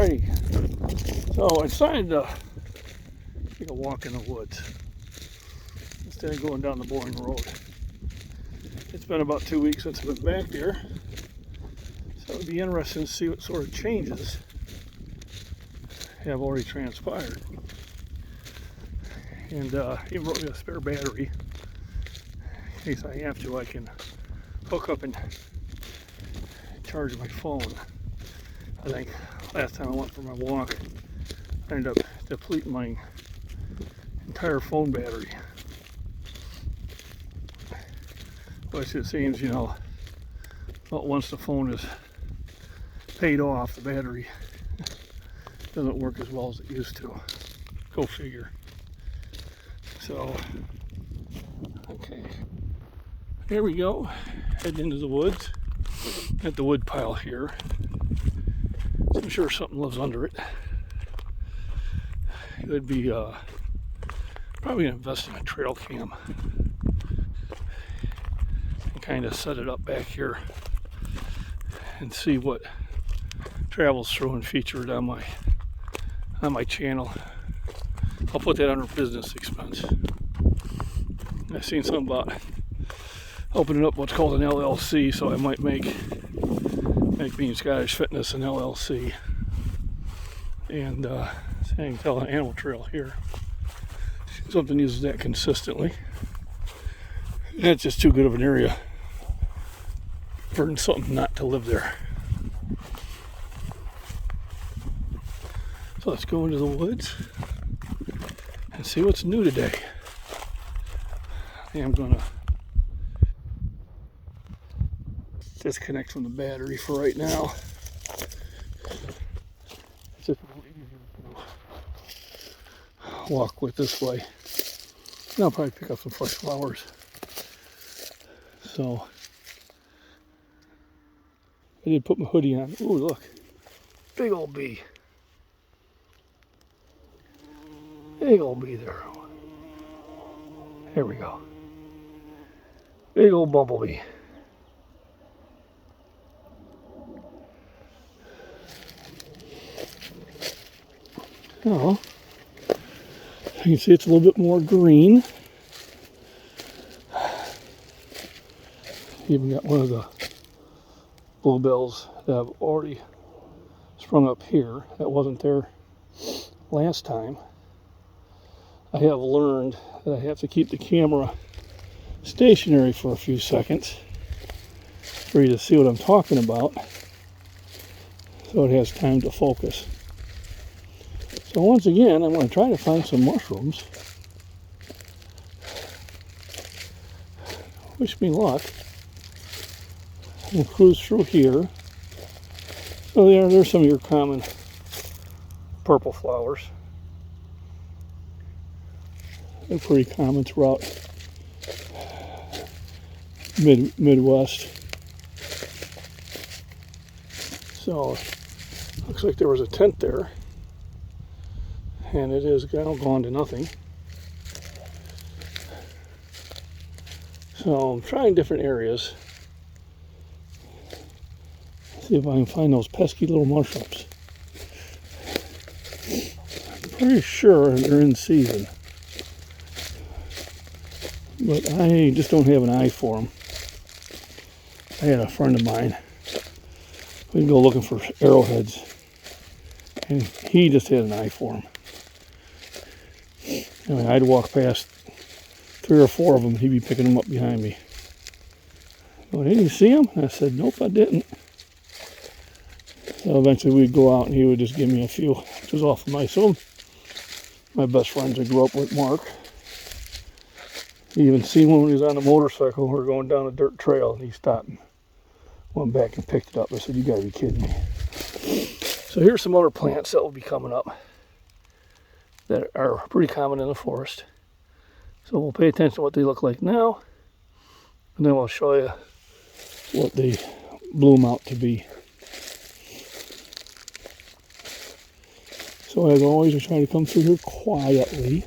Alrighty, so I decided to take a walk in the woods instead of going down the boring road. It's been about 2 weeks since I've been back there, so it'd be interesting to see what sort of changes have already transpired. And he brought me a spare battery in case I have to. I can hook up and charge my phone. I think last time I went for my walk, I ended up depleting my entire phone battery. Which it seems, but once the phone is paid off, the battery doesn't work as well as it used to. Go figure. So, okay. Here we go. Heading into the woods. At the wood pile here. So I'm sure something lives under it. It would be probably invest in a trail cam and kind of set it up back here and see what travels through and feature it on my channel. I'll put that under business expense. I've seen something about opening up what's called an LLC, so I might make Being Scottish Fitness an LLC. And I can tell an animal trail here. Something uses that consistently. That's just too good of an area for something not to live there. So let's go into the woods and see what's new today. I am gonna disconnect from the battery for right now. It's just a little easier to walk with this way. And I'll probably pick up some fresh flowers. So I did put my hoodie on. Ooh, look. Big old bee. Big old bee there. Here we go. Big old bumblebee. Oh, you can see it's a little bit more green. Even got one of the bluebells that have already sprung up here that wasn't there last time. I have learned that I have to keep the camera stationary for a few seconds for you to see what I'm talking about, so it has time to focus. So once again, I'm going to try to find some mushrooms. Wish me luck. We'll cruise through here. So there's some of your common purple flowers. They're pretty common throughout Midwest. So looks like there was a tent there, and it is now gone to nothing. So I'm trying different areas. See if I can find those pesky little mushrooms. I'm pretty sure they're in season, but I just don't have an eye for them. I had a friend of mine, we'd go looking for arrowheads, and he just had an eye for them. I mean, I'd walk past 3 or 4 of them, he'd be picking them up behind me. Well, did you see them? And I said, nope, I didn't. So eventually we'd go out and he would just give me a few, which was awful nice of him. My best friends I grew up with, Mark. He even seen one when he was on a motorcycle. We were going down a dirt trail and he stopped and went back and picked it up. I said, you gotta be kidding me. So here's some other plants that will be coming up that are pretty common in the forest. So we'll pay attention to what they look like now, and then we'll show you what they bloom out to be. So as always, I try to come through here quietly,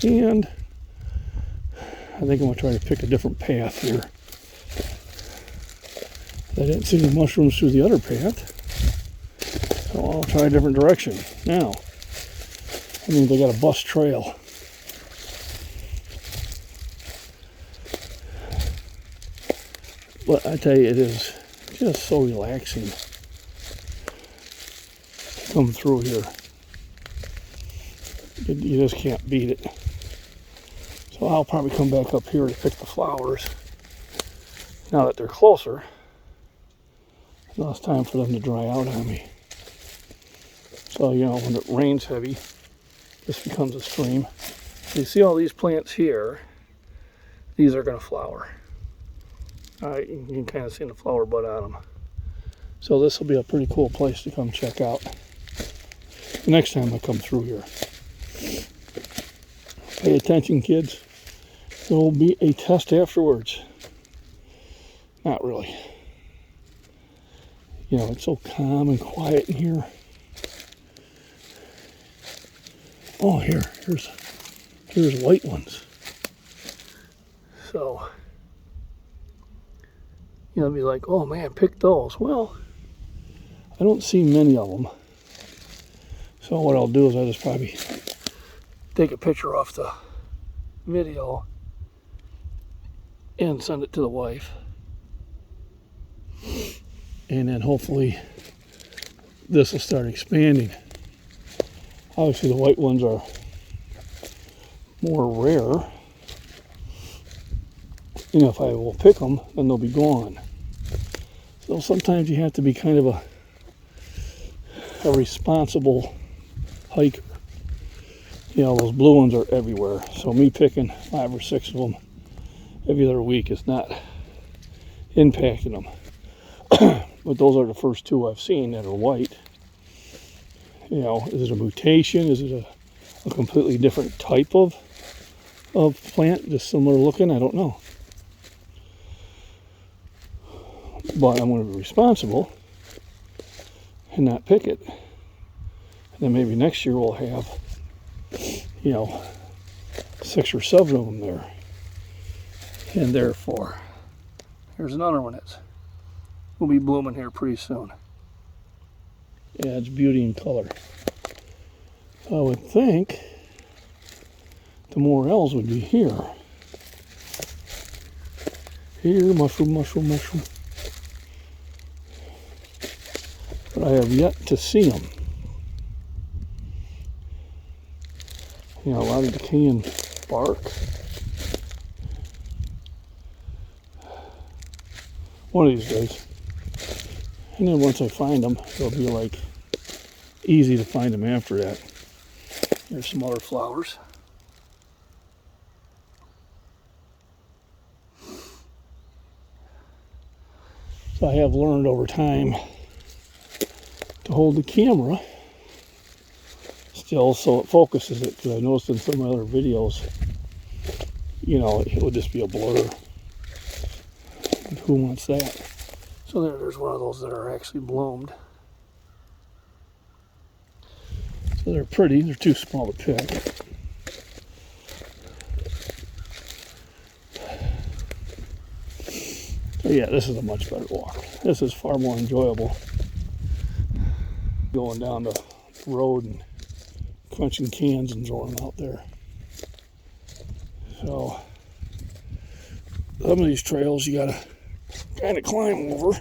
and I think I'm going to try to pick a different path here. I didn't see any mushrooms through the other path. So I'll try a different direction. Now, I mean, they got a bus trail. But I tell you, it is just so relaxing to come through here. You just can't beat it. So I'll probably come back up here to pick the flowers. Now that they're closer, now it's time for them to dry out on me. So, you know, when it rains heavy, this becomes a stream. You see all these plants here, these are going to flower. You can kind of see the flower bud on them. So this will be a pretty cool place to come check out the next time I come through here. Pay attention, kids. There will be a test afterwards. Not really. You know, it's so calm and quiet in here. Oh, here's white ones. So, you know, be like, oh man, pick those. Well, I don't see many of them. So what I'll do is I'll just probably take a picture off the video and send it to the wife. And then hopefully this will start expanding. Obviously the white ones are more rare. You know, if I will pick them, then they'll be gone. So sometimes you have to be kind of a responsible hiker. You know, those blue ones are everywhere. So me picking 5 or 6 of them every other week is not impacting them. But those are the first 2 I've seen that are white. You know, is it a mutation? Is it a completely different type of plant, just similar looking? I don't know. But I'm going to be responsible and not pick it. And then maybe next year we'll have, you know, 6 or 7 of them there. And therefore, here's another one that's will be blooming here pretty soon. Adds beauty and color. I would think the morels would be here. Here, mushroom, mushroom, mushroom. But I have yet to see them. You know, a lot of decaying bark. One of these days. And then once I find them, it'll be like easy to find them after that. There's some other flowers. So I have learned over time to hold the camera still so it focuses it, because I noticed in some other videos, you know, it would just be a blur. And who wants that? So there's one of those that are actually bloomed. So they're pretty, they're too small to pick. So yeah, this is a much better walk. This is far more enjoyable. Going down the road and crunching cans and throwing them out there. So some of these trails you gotta kind of climb over.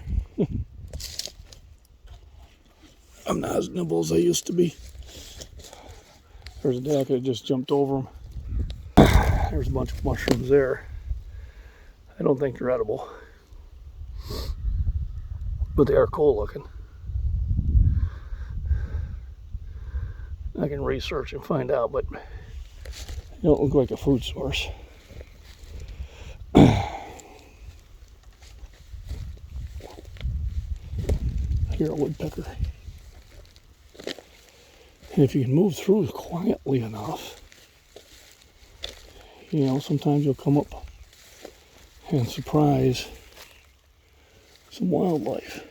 I'm not as nimble as I used to be. There's a day I could have just jumped over them. There's a bunch of mushrooms there. I don't think they're edible, but they are cool looking. I can research and find out, but they don't look like a food source. Here, a woodpecker. And if you can move through quietly enough, you know, sometimes you'll come up and surprise some wildlife.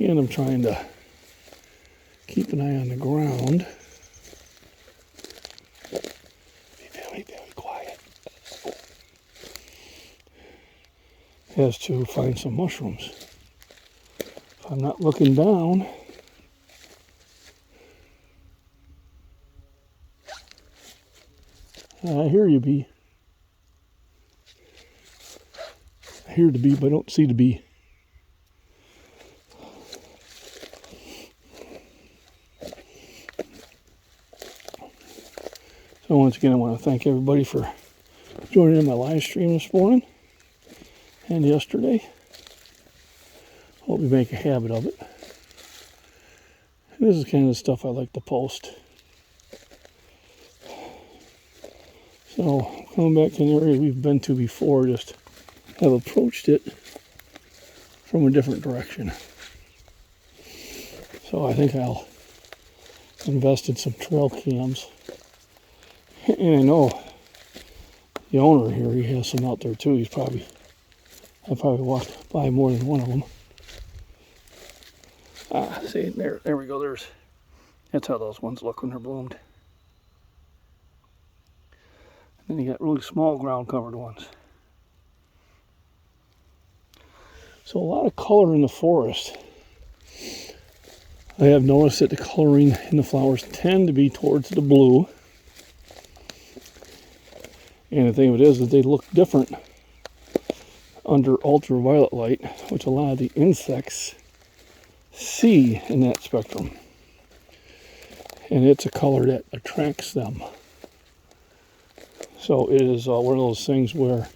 And I'm trying to keep an eye on the ground. Be very, very quiet. As to find some mushrooms. If I'm not looking down, I hear you, bee. I hear the bee, but I don't see the bee. So once again, I want to thank everybody for joining in my live stream this morning and yesterday. Hope you make a habit of it. This is kind of the stuff I like to post. So coming back to an area we've been to before, just have approached it from a different direction. So I think I'll invest in some trail cams. And I know the owner here, he has some out there too. I probably walked by more than one of them. See, there we go. That's how those ones look when they're bloomed. Then you got really small ground covered ones. So a lot of color in the forest. I have noticed that the coloring in the flowers tend to be towards the blue. And the thing of it is that they look different under ultraviolet light, which a lot of the insects see in that spectrum. And it's a color that attracts them. So it is one of those things where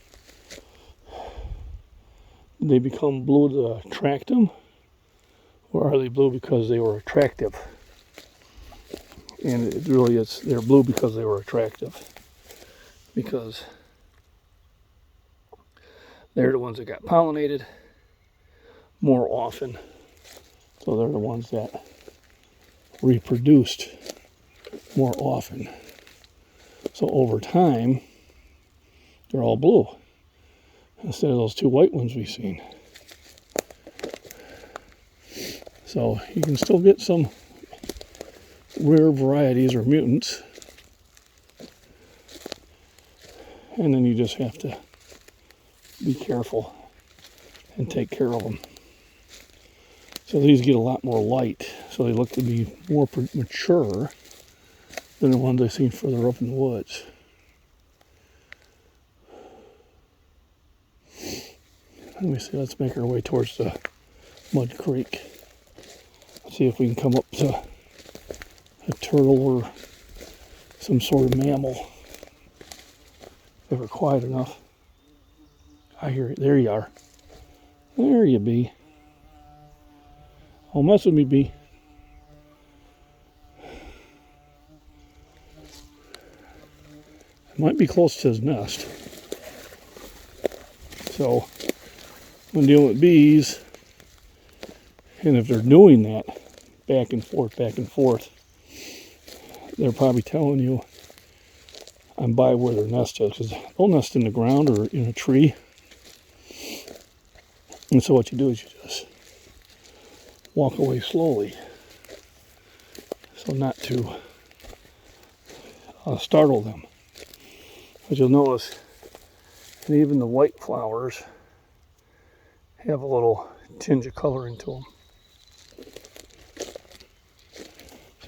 they become blue to attract them, or are they blue because they were attractive? And it really is, they're blue because they were attractive, because they're the ones that got pollinated more often. So they're the ones that reproduced more often. So over time, they're all blue instead of those two white ones we've seen. So you can still get some rare varieties or mutants. And then you just have to be careful and take care of them. So these get a lot more light, so they look to be more mature than the ones I've seen further up in the woods. Let me see, let's make our way towards the Mud Creek. See if we can come up to a turtle or some sort of mammal. If we're quiet enough. I hear it. There you are. There you be. Don't mess with me, bee. Might be close to his nest. So when dealing with bees, and if they're doing that back and forth, they're probably telling you I'm by where their nest is, because they'll nest in the ground or in a tree. And so what you do is you just walk away slowly, so not to startle them. But you'll notice that even the white flowers have a little tinge of color into them.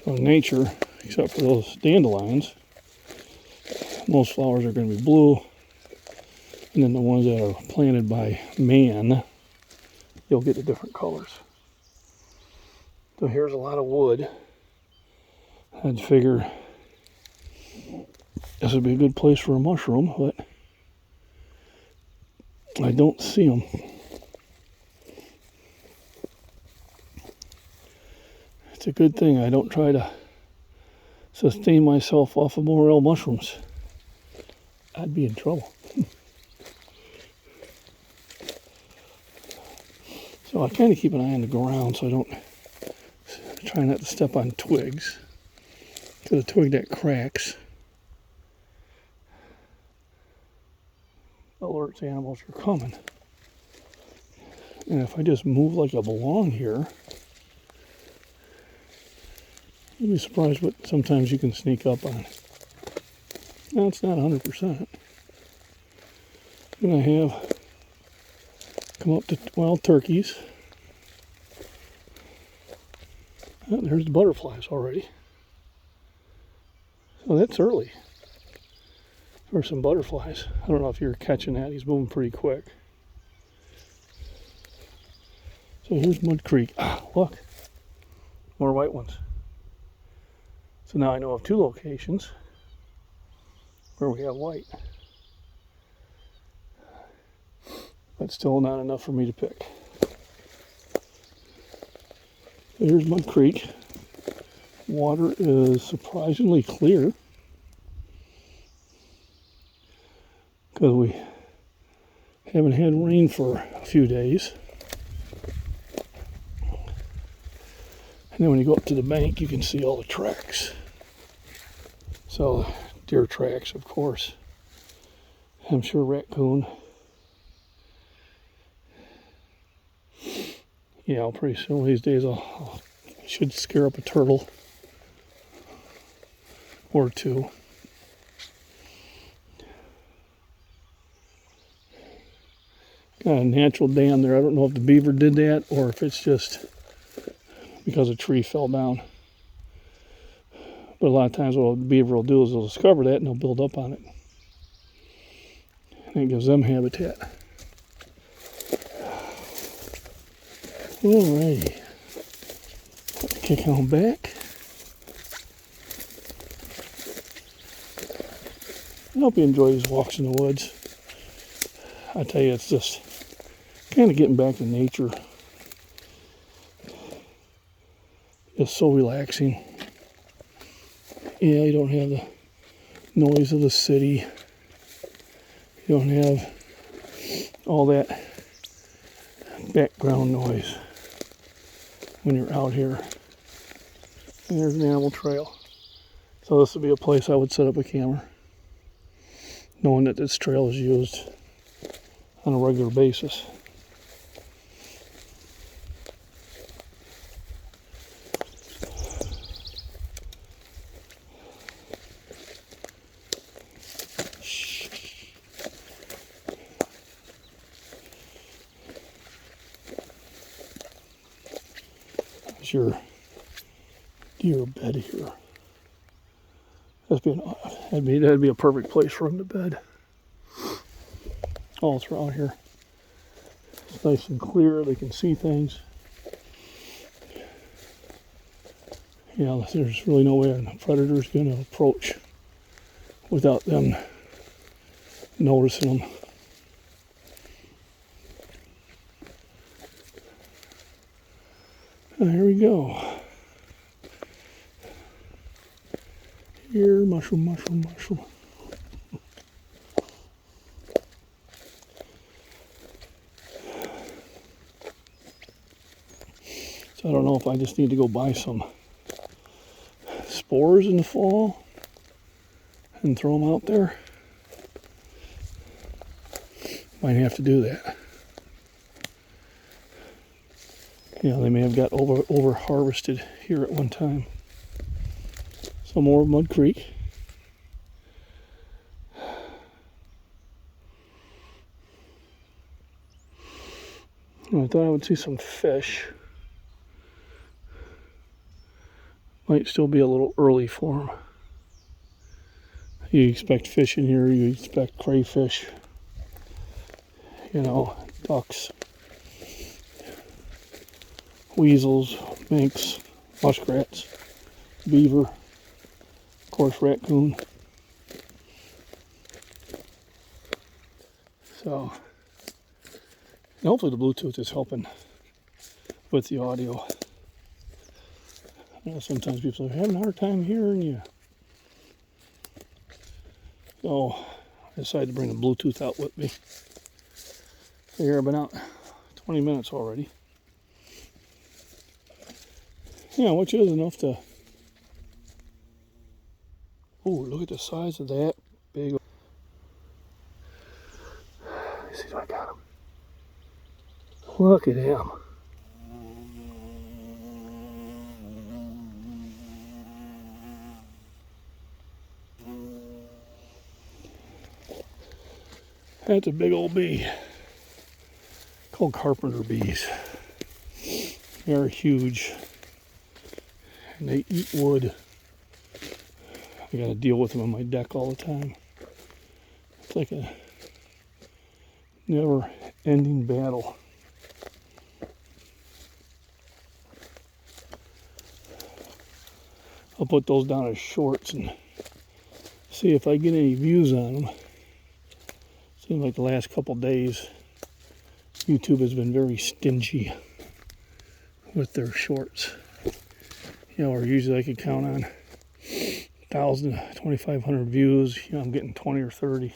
So in nature, except for those dandelions, most flowers are going to be blue, and then the ones that are planted by man, you'll get the different colors. So here's a lot of wood. I'd figure this would be a good place for a mushroom, but I don't see them. It's a good thing I don't try to sustain myself off of morel mushrooms. I'd be in trouble. So I kind of keep an eye on the ground so I don't try not to step on twigs. Because a twig that cracks alerts animals are coming. And if I just move like I belong here, you'll be surprised what sometimes you can sneak up on. Now it's not 100%. Then I have come up to wild turkeys. Oh, there's the butterflies already. So that's early for some butterflies. I don't know if you're catching that. He's moving pretty quick. So here's Mud Creek. Ah, look, more white ones. So now I know of 2 locations where we have white. But still not enough for me to pick. Here's Mud Creek. Water is surprisingly clear because we haven't had rain for a few days. And then when you go up to the bank, you can see all the tracks. So, deer tracks, of course. I'm sure raccoon. Yeah, pretty soon these days I should scare up a turtle or 2. Got a natural dam there. I don't know if the beaver did that or if it's just because a tree fell down. But a lot of times what the beaver will do is they'll discover that and they'll build up on it. And it gives them habitat. Alrighty. Kick on back. I hope you enjoy these walks in the woods. I tell you, it's just kind of getting back to nature. It's so relaxing. Yeah, you don't have the noise of the city. You don't have all that background noise when you're out here. And there's an animal trail. So this would be a place I would set up a camera, knowing that this trail is used on a regular basis. There's your deer bed here. That'd be a perfect place for him to bed. All throughout here. It's nice and clear, they can see things. Yeah, there's really no way a predator's going to approach without them noticing them. Here we go. Here, mushroom, mushroom, mushroom. So I don't know if I just need to go buy some spores in the fall and throw them out there. Might have to do that. Yeah, they may have got over harvested here at one time. Some more Mud Creek. I thought I would see some fish. Might still be a little early for them. You expect fish in here, you expect crayfish, ducks, weasels, minks, muskrats, beaver, of course raccoon. So, hopefully the Bluetooth is helping with the audio. Sometimes people are having a hard time hearing you. So I decided to bring the Bluetooth out with me. Here, I've been out 20 minutes already. Yeah, which is enough to... Oh, look at the size of that big... Let's see if I got him. Look at him. That's a big old bee. Called carpenter bees. They're huge. and they eat wood. I gotta deal with them on my deck all the time. It's like a never-ending battle. I'll put those down as shorts and see if I get any views on them. Seems like the last couple days YouTube has been very stingy with their shorts. You know, where usually I could count on 1,000 to 2,500 views. You know, I'm getting 20 or 30.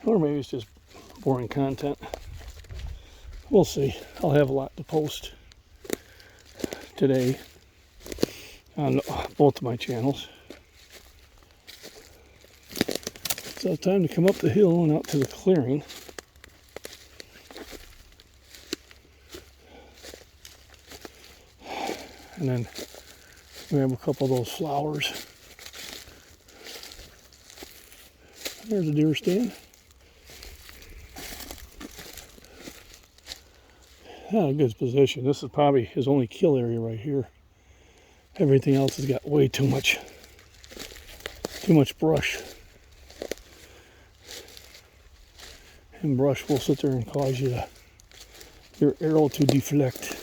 Or maybe it's just boring content. We'll see. I'll have a lot to post today on both of my channels. So it's time to come up the hill and out to the clearing. And then grab a couple of those flowers. There's a deer stand. A good position. This is probably his only kill area right here. Everything else has got way too much brush. And brush will sit there and cause your arrow to deflect.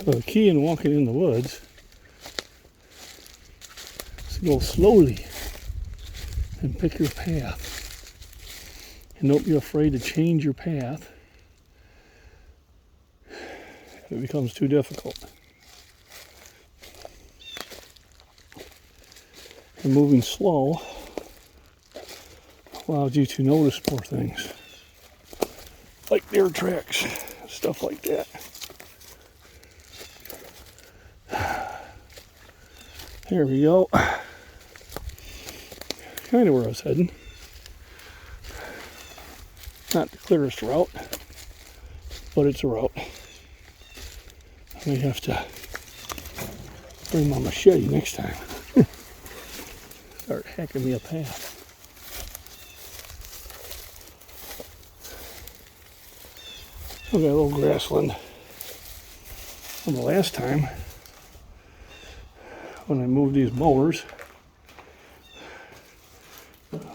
The key in walking in the woods is to go slowly and pick your path. And don't be afraid to change your path if it becomes too difficult. And moving slow allows you to notice more things, like deer tracks, stuff like that. There we go. Kind of where I was heading. Not the clearest route, but it's a route. I may have to bring my machete next time. Start hacking me a path. I've got a little grassland from the last time when I moved these mowers.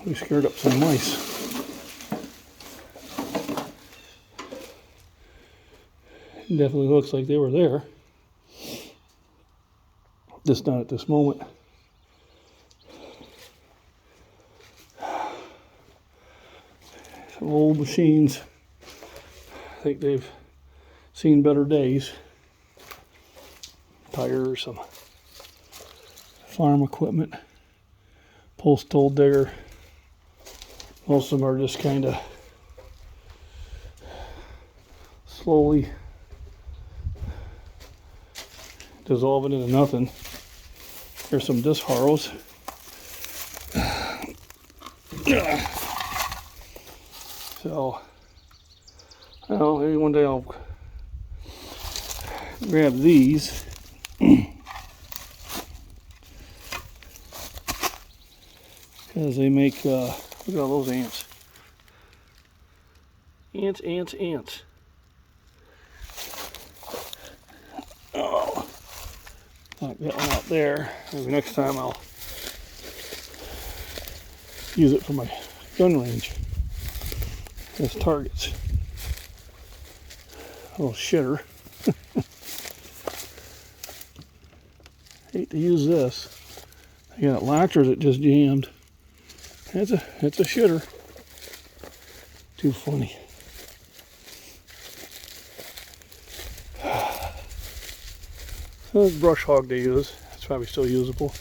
We scared up some mice. It definitely looks like they were there. Just not at this moment. Some old machines. I think they've seen better days. Tires, some farm equipment, postal digger. Most of them are just kind of slowly dissolving into nothing. Here's some disc harrows. So, I don't know, maybe one day I'll grab these. Because they make, look at all those ants. Ants, ants, ants. Oh, knock that one out there. Maybe next time I'll use it for my gun range as targets. A little shitter. Hate to use this. I got latchers that just jammed. That's a shitter. Too funny. That's brush hog they use. It's probably still usable.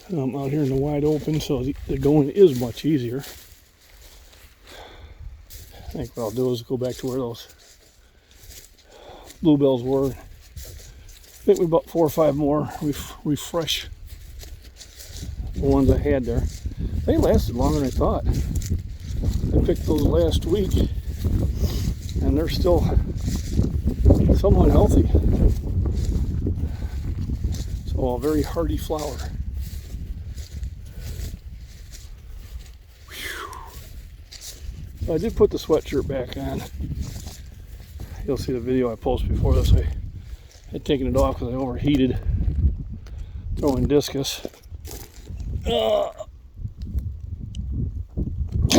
I'm out here in the wide open, so the going is much easier. I think what I'll do is go back to where those bluebells were. I think we bought 4 or 5 more. Refresh the ones I had there. They lasted longer than I thought. I picked those last week, and they're still somewhat healthy. So a very hardy flower. So I did put the sweatshirt back on. You'll see the video I posted before this. I had taken it off because I overheated throwing discus. Come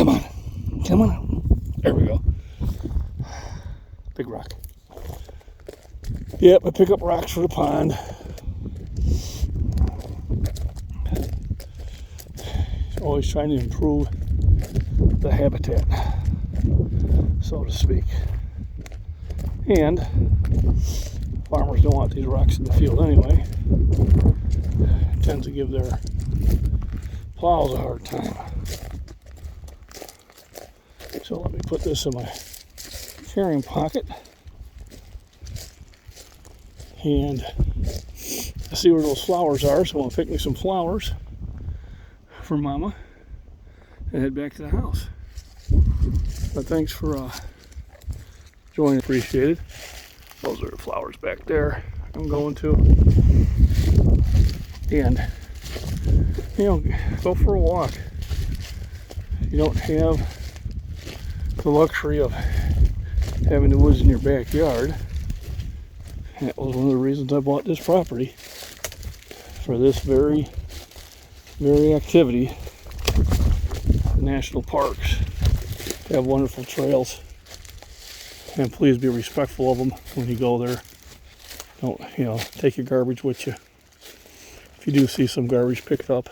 on. Come on. There we go. Big rock. Yep, I pick up rocks for the pond. Always trying to improve the habitat, so to speak. And farmers don't want these rocks in the field anyway. It tends to give their plows a hard time. So let me put this in my carrying pocket. And I see where those flowers are, so I'll pick me some flowers for Mama and head back to the house. But thanks for joining, appreciated. Those are the flowers back there I'm going to. And, you know, go for a walk. You don't have the luxury of having the woods in your backyard. That was one of the reasons I bought this property, for this very activity. The national parks have wonderful trails, and please be respectful of them when you go there. Don't, you know, take your garbage with you. If you do see some garbage, pick it up.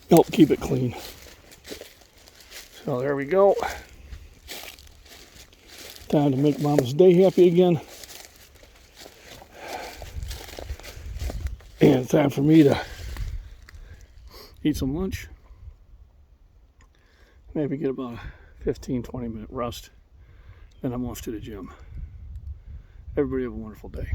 Help keep it clean. So there we go. Time to make Mama's day happy again. And time for me to eat some lunch. Maybe get about a 15-20 minute rest. Then I'm off to the gym. Everybody have a wonderful day.